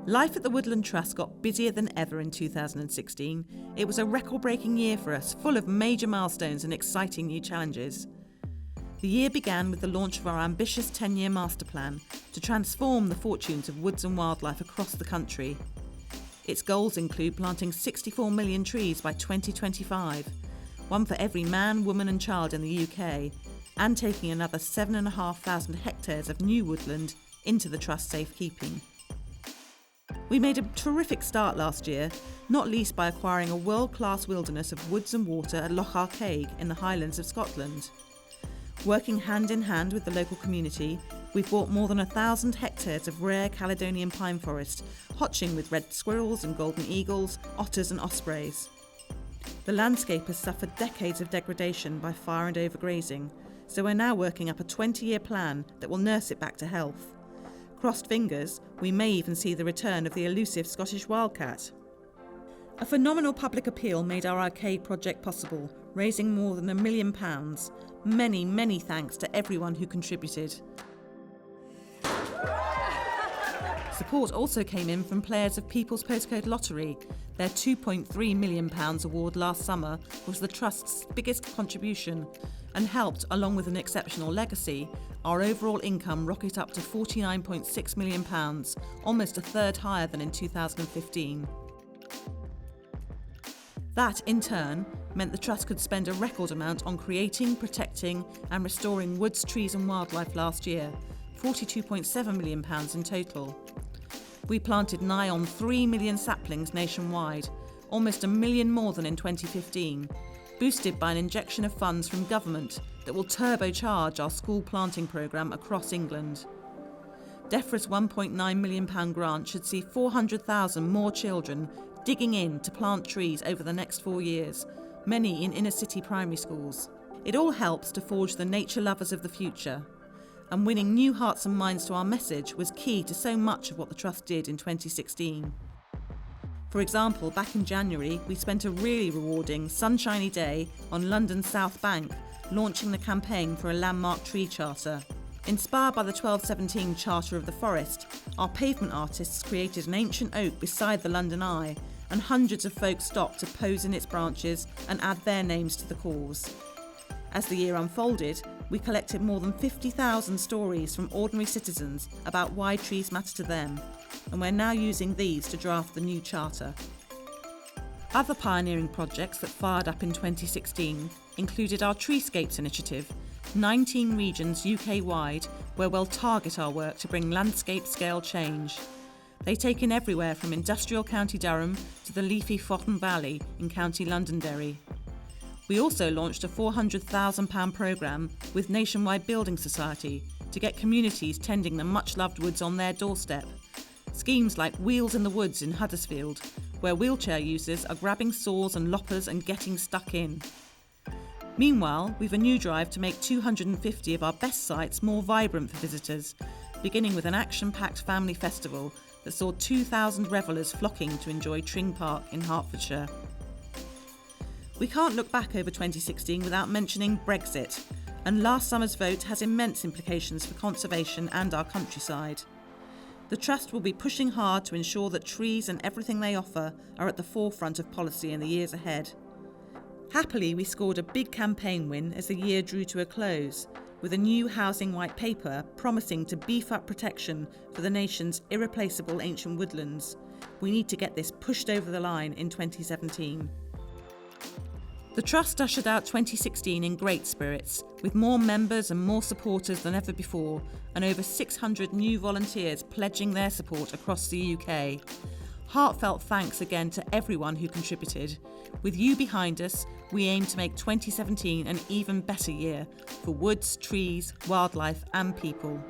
Life at the Woodland Trust got busier than ever in 2016. It was a record-breaking year for us, full of major milestones and exciting new challenges. The year began with the launch of our ambitious 10-year master plan to transform the fortunes of woods and wildlife across the country. Its goals include planting 64 million trees by 2025, one for every man, woman and child in the UK, and taking another 7,500 hectares of new woodland into the Trust's safekeeping. We made a terrific start last year, not least by acquiring a world-class wilderness of woods and water at Loch Arkaig in the Highlands of Scotland. Working hand in hand with the local community, we've bought more than 1,000 hectares of rare Caledonian pine forest, hotching with red squirrels and golden eagles, otters and ospreys. The landscape has suffered decades of degradation by fire and overgrazing, so we're now working up a 20-year plan that will nurse it back to health. Crossed fingers, we may even see the return of the elusive Scottish wildcat. A phenomenal public appeal made our arcade project possible, raising more than £1 million. Many, many thanks to everyone who contributed. Support also came in from players of People's Postcode Lottery. Their £2.3 million award last summer was the Trust's biggest contribution and helped, along with an exceptional legacy, our overall income rocket up to £49.6 million, almost a third higher than in 2015. That, in turn, meant the Trust could spend a record amount on creating, protecting and restoring woods, trees and wildlife last year, £42.7 million in total. We planted nigh on 3 million saplings nationwide, almost 1 million more than in 2015, boosted by an injection of funds from government that will turbocharge our school planting programme across England. DEFRA's £1.9 million grant should see 400,000 more children digging in to plant trees over the next 4 years, many in inner-city primary schools. It all helps to forge the nature lovers of the future, and winning new hearts and minds to our message was key to so much of what the Trust did in 2016. For example, back in January, we spent a really rewarding, sunshiny day on London's South Bank, launching the campaign for a landmark tree charter. Inspired by the 1217 Charter of the Forest, our pavement artists created an ancient oak beside the London Eye, and hundreds of folk stopped to pose in its branches and add their names to the cause. As the year unfolded, we collected more than 50,000 stories from ordinary citizens about why trees matter to them, and we're now using these to draft the new charter. Other pioneering projects that fired up in 2016 included our Treescapes initiative, 19 regions UK-wide where we'll target our work to bring landscape-scale change. They take in everywhere from industrial County Durham to the leafy Fotham Valley in County Londonderry. We also launched a £400,000 programme with Nationwide Building Society to get communities tending the much-loved woods on their doorstep. Schemes like Wheels in the Woods in Huddersfield, where wheelchair users are grabbing saws and loppers and getting stuck in. Meanwhile, we've a new drive to make 250 of our best sites more vibrant for visitors, beginning with an action-packed family festival that saw 2,000 revellers flocking to enjoy Tring Park in Hertfordshire. We can't look back over 2016 without mentioning Brexit, and last summer's vote has immense implications for conservation and our countryside. The Trust will be pushing hard to ensure that trees and everything they offer are at the forefront of policy in the years ahead. Happily, we scored a big campaign win as the year drew to a close, with a new housing white paper promising to beef up protection for the nation's irreplaceable ancient woodlands. We need to get this pushed over the line in 2017. The Trust ushered out 2016 in great spirits, with more members and more supporters than ever before, and over 600 new volunteers pledging their support across the UK. Heartfelt thanks again to everyone who contributed. With you behind us, we aim to make 2017 an even better year for woods, trees, wildlife and people.